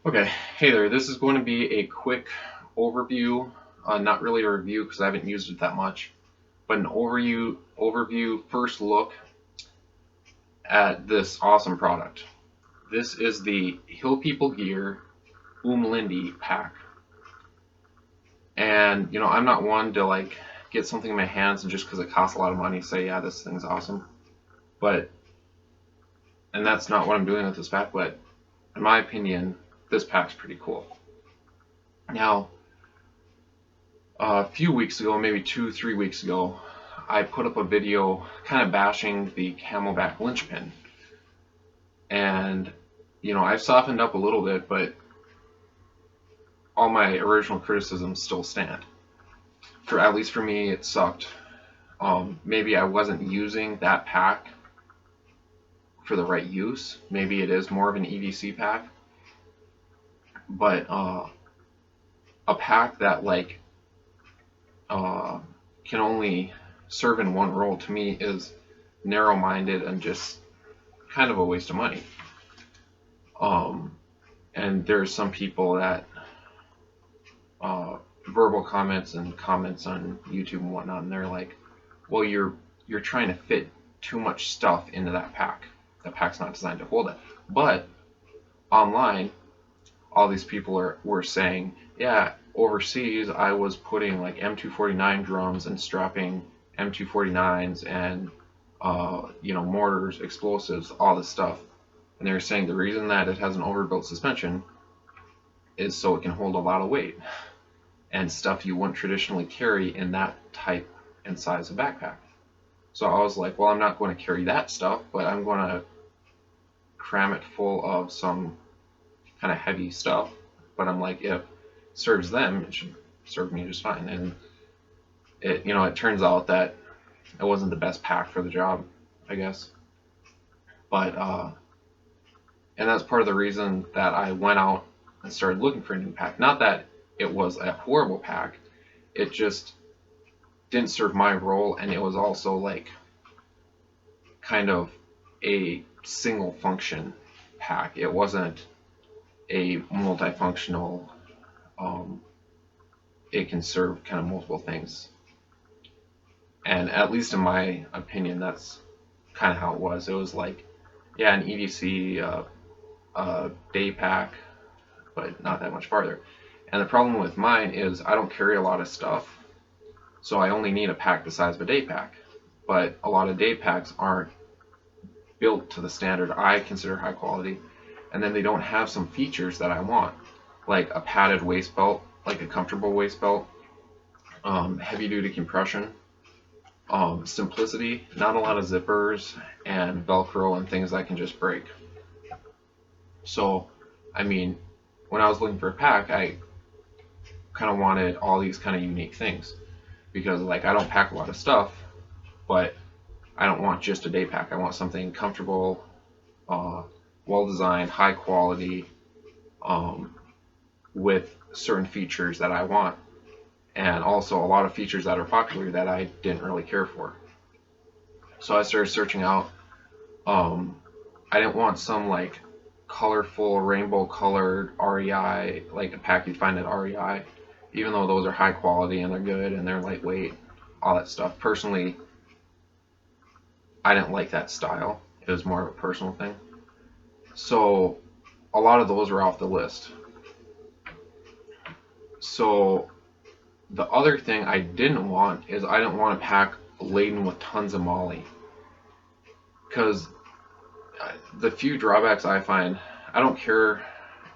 Okay, hey there. This is going to be a quick overview, not really a review because I haven't used it that much, but an overview first look at this awesome product. This is the Hill People Gear Umlindi pack. And I'm not one to like get something in my hands and just because it costs a lot of money say, yeah, this thing's awesome. But and that's not what I'm doing with this pack, but in my opinion, this pack's pretty cool. Now, a few weeks ago, maybe 2, 3 weeks ago, I put up a video kind of bashing the Camelback linchpin. And, I've softened up a little bit, but all my original criticisms still stand. At least for me, it sucked. Maybe I wasn't using that pack for the right use. Maybe it is more of an EDC pack. But a pack that can only serve in one role to me is narrow-minded and just kind of a waste of money. And there's some people that verbal comments and comments on YouTube and whatnot, and they're like, "Well, you're trying to fit too much stuff into that pack. The pack's not designed to hold it." But online, all these people were saying, "Yeah, overseas, I was putting like M249 drums and strapping M249s and mortars, explosives, all this stuff." And they were saying the reason that it has an overbuilt suspension is so it can hold a lot of weight and stuff you wouldn't traditionally carry in that type and size of backpack. So I was like, well, I'm not going to carry that stuff, but I'm going to cram it full of some kind of heavy stuff. But I'm like, if it serves them, it should serve me just fine. And it turns out that it wasn't the best pack for the job, I guess. But and that's part of the reason that I went out and started looking for a new pack. Not that it was a horrible pack, it just didn't serve my role, and it was also like kind of a single function pack. It wasn't a multifunctional. Um, it can serve kind of multiple things, and at least in my opinion, that's kind of how it was. It was like, yeah, an EDC day pack, but not that much farther. And the problem with mine is I don't carry a lot of stuff, so I only need a pack the size of a day pack. But a lot of day packs aren't built to the standard I consider high quality, and then they don't have some features that I want, like a padded waist belt, like a comfortable waist belt, heavy duty compression, simplicity, not a lot of zippers, and Velcro and things that can just break. So, I mean, when I was looking for a pack, I kind of wanted all these kind of unique things because, like, I don't pack a lot of stuff, but I don't want just a day pack. I want something comfortable, well designed, high quality, with certain features that I want, and also a lot of features that are popular that I didn't really care for. So I started searching out. I didn't want some like colorful, rainbow colored REI, like a pack you'd find at REI, even though those are high quality and they're good and they're lightweight, all that stuff. Personally, I didn't like that style. It was more of a personal thing. So a lot of those were off the list. So the other thing I didn't want is I didn't want a pack laden with tons of molly. Because the few drawbacks I find, I don't care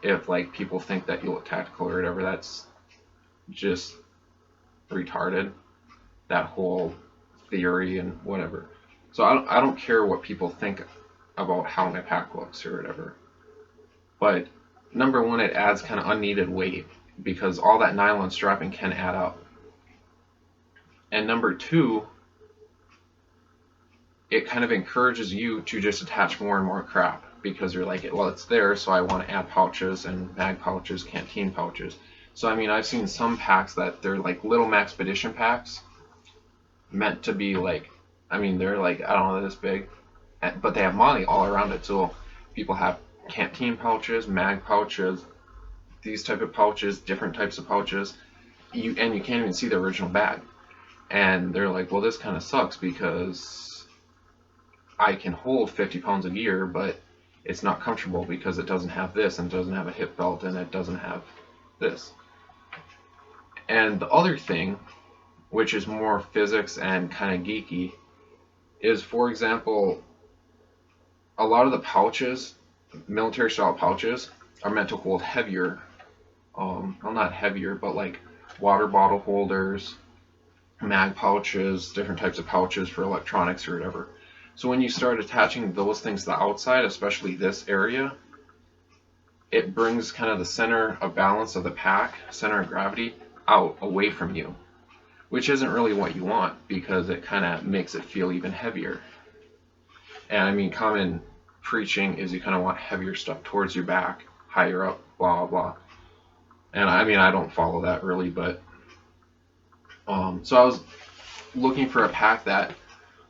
if like people think that you look tactical or whatever. That's just retarded. That whole theory and whatever. So I don't care what people think about how my pack looks or whatever. But number one, it adds kind of unneeded weight because all that nylon strapping can add up. And number two, it kind of encourages you to just attach more and more crap because you're like, well, it's there, so I want to add pouches and mag pouches, canteen pouches. So I mean, I've seen some packs that they're like little Maxpedition packs meant to be like, I mean, they're like, I don't know, this big, but they have molly all around it. So people have canteen pouches, mag pouches, these type of pouches, different types of pouches, you can't even see the original bag. And they're like, well, this kind of sucks because I can hold 50 pounds of gear, but it's not comfortable because it doesn't have this, and it doesn't have a hip belt, and it doesn't have this. And the other thing, which is more physics and kind of geeky, is, for example, a lot of the pouches, military style pouches, are meant to hold heavier, well, not heavier, but like water bottle holders, mag pouches, different types of pouches for electronics or whatever. So when you start attaching those things to the outside, especially this area, it brings kind of the center of balance of the pack, center of gravity, out away from you, which isn't really what you want because it kind of makes it feel even heavier. And I mean, common preaching is you kind of want heavier stuff towards your back, higher up, blah, blah. And I mean, I don't follow that really, but so I was looking for a pack that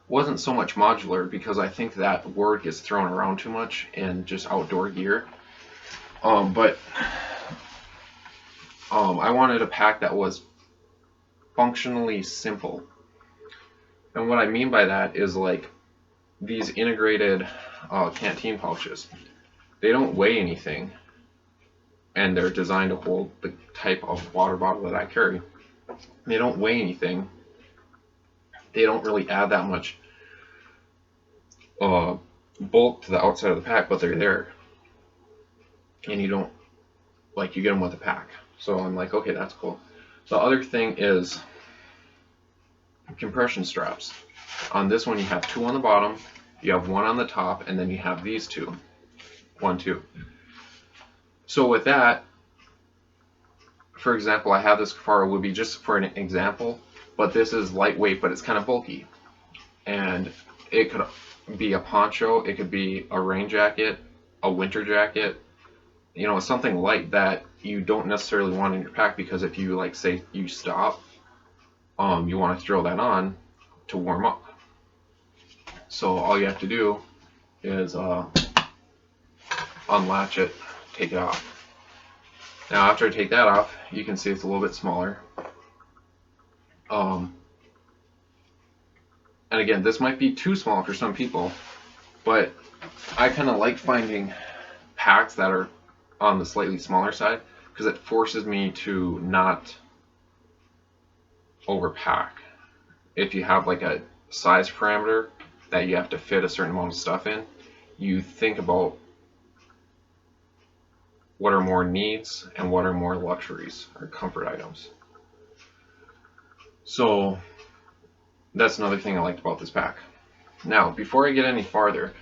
wasn't so much modular, because I think that word gets thrown around too much in just outdoor gear. But I wanted a pack that was functionally simple. And what I mean by that is like these integrated canteen pouches. They don't weigh anything, and they're designed to hold the type of water bottle that I carry. They don't weigh anything. They don't really add that much bulk to the outside of the pack, but they're there. And you don't, like, you get them with a pack. So I'm like, okay, that's cool. The other thing is compression straps. On this one, you have 2 on the bottom, you have 1 on the top, and then you have these 2. 1, 2. So with that, for example, I have this Kafara Whoopie just for an example, but this is lightweight, but it's kind of bulky. And it could be a poncho, it could be a rain jacket, a winter jacket, you know, something light that you don't necessarily want in your pack, because if you, like, say you stop, you want to throw that on to warm up. So all you have to do is unlatch it, take it off. Now after I take that off, you can see it's a little bit smaller. And again, this might be too small for some people, but I kind of like finding packs that are on the slightly smaller side, because it forces me to not overpack. If you have like a size parameter that you have to fit a certain amount of stuff in, you think about what are more needs and what are more luxuries or comfort items. So that's another thing I liked about this pack. Now, before I get any farther,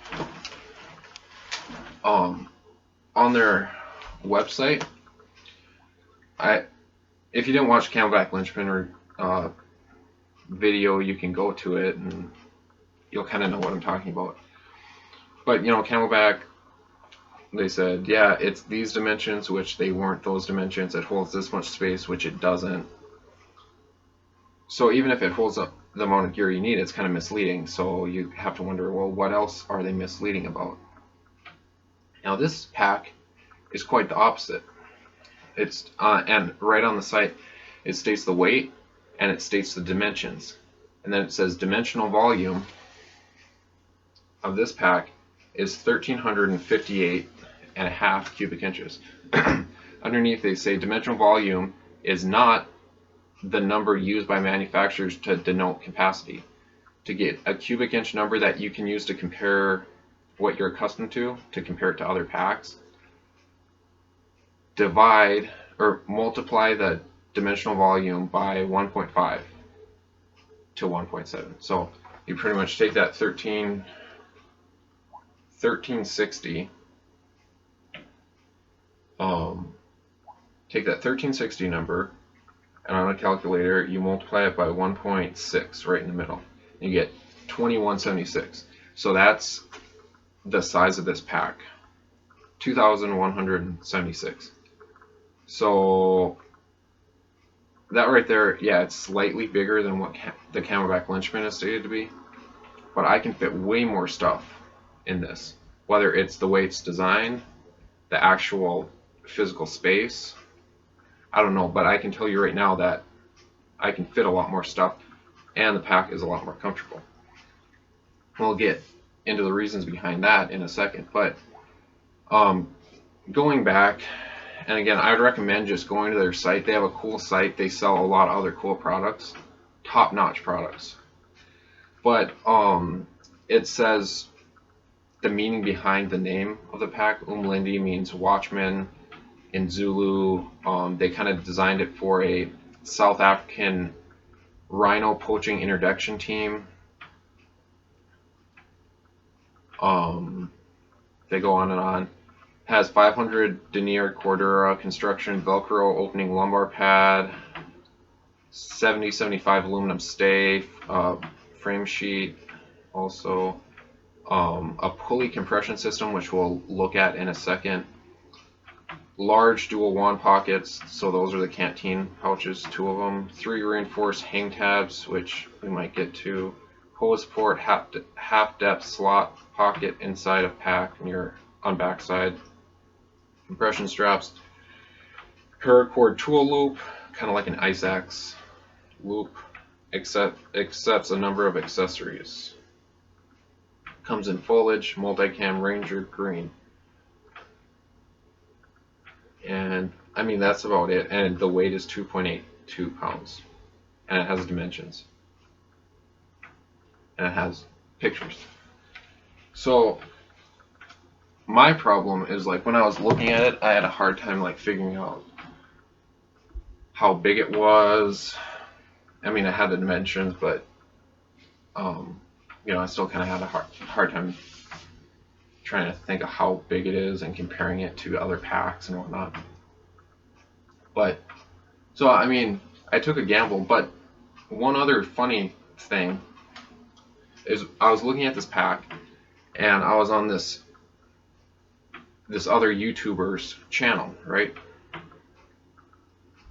on their website, if you didn't watch Camelback Linchpin or video, you can go to it and you'll kind of know what I'm talking about. But you know, Camelback, they said, yeah, it's these dimensions, which they weren't those dimensions. It holds this much space, which it doesn't. So even if it holds up the amount of gear you need, it's kind of misleading. So you have to wonder, well, what else are they misleading about? Now this pack is quite the opposite. It's and right on the site, it states the weight and it states the dimensions, and then it says dimensional volume of this pack is 1,358.5 cubic inches. Underneath they say dimensional volume is not the number used by manufacturers to denote capacity. To get a cubic inch number that you can use to compare what you're accustomed to compare it to other packs, divide or multiply the dimensional volume by 1.5 to 1.7. So you pretty much take that 1360, take that 1360 number, and on a calculator you multiply it by 1.6 right in the middle, and you get 2176. So that's the size of this pack, 2176. So that right there, yeah, it's slightly bigger than what the Camelback Linchpin is stated to be, but I can fit way more stuff in this, whether it's the way it's designed, the actual physical space, I don't know, but I can tell you right now that I can fit a lot more stuff, and the pack is a lot more comfortable. We'll get into the reasons behind that in a second, but going back, and again, I would recommend just going to their site. They have a cool site. They sell a lot of other cool products, top-notch products. But it says the meaning behind the name of the pack. Umlindi means watchman in Zulu. They kind of designed it for a South African rhino poaching interdiction team. They go on and on. Has 500 denier cordura construction, Velcro opening lumbar pad, 70-75 aluminum stay, frame sheet, also a pulley compression system, which we'll look at in a second. Large dual wand pockets, so those are the canteen pouches, 2 of them. 3 reinforced hang tabs, which we might get to. Hose port, half depth slot pocket inside of pack on backside. Compression straps. Paracord tool loop, kind of like an ice axe loop, accepts a number of accessories. Comes in foliage, multicam, Ranger green. And I mean, that's about it. And the weight is 2.82 pounds. And it has dimensions. And it has pictures. So my problem is, like, when I was looking at it, I had a hard time like figuring out how big it was. I mean, I had the dimensions, but I still kind of had a hard time trying to think of how big it is and comparing it to other packs and whatnot. But so I mean, I took a gamble. But one other funny thing is, I was looking at this pack, and I was on this other YouTuber's channel, right?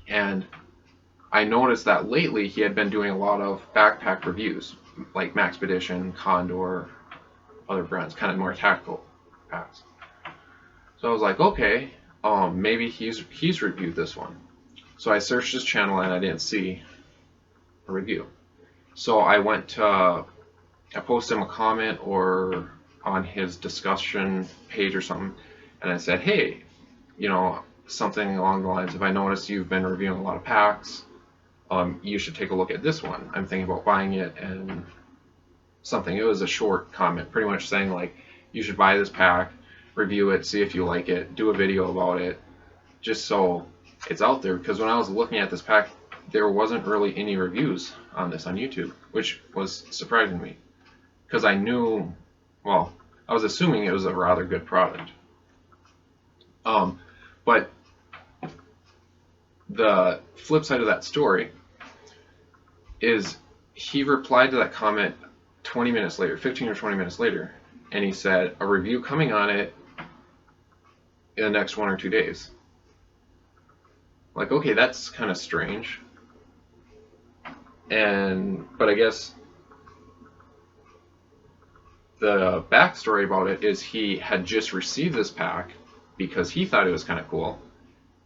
And I noticed that lately he had been doing a lot of backpack reviews, like Maxpedition, Condor, other brands, kind of more tactical packs. So I was like, okay, maybe he's reviewed this one. So I searched his channel and I didn't see a review. So I posted him a comment or on his discussion page or something, and I said, hey, something along the lines of, I noticed you've been reviewing a lot of packs. You should take a look at this one. I'm thinking about buying it, and something. It was a short comment, pretty much saying, like, you should buy this pack, review it, see if you like it, do a video about it, just so it's out there. Because when I was looking at this pack, there wasn't really any reviews on this on YouTube, which was surprising me. Because I was assuming it was a rather good product. But the flip side of that story is, he replied to that comment 20 minutes later, 15 or 20 minutes later, and he said, a review coming on it in the next 1 or 2 days. Like, okay, that's kind of strange. But I guess the backstory about it is, he had just received this pack because he thought it was kind of cool,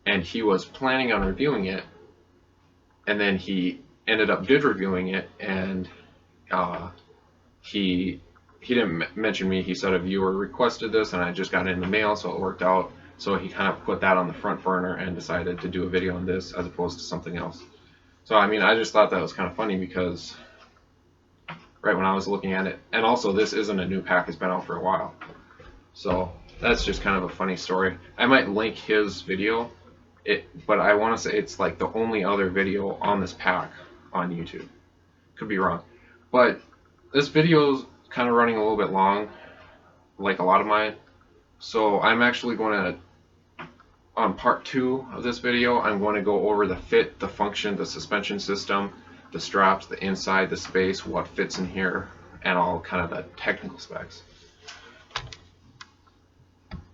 and he was planning on reviewing it, and then he ended up reviewing it, and he didn't mention me. He said a viewer requested this, and I just got it in the mail, so it worked out. So he kind of put that on the front burner and decided to do a video on this as opposed to something else. So I mean, I just thought that was kind of funny, because right when I was looking at it, and also this isn't a new pack, it's been out for a while. So that's just kind of a funny story. I might link his video, but I want to say it's like the only other video on this pack on YouTube. Could be wrong. But this video is kind of running a little bit long, like a lot of mine. So I'm actually going to, on part 2 of this video, I'm going to go over the fit, the function, the suspension system, the straps, the inside, the space, what fits in here, and all kind of the technical specs.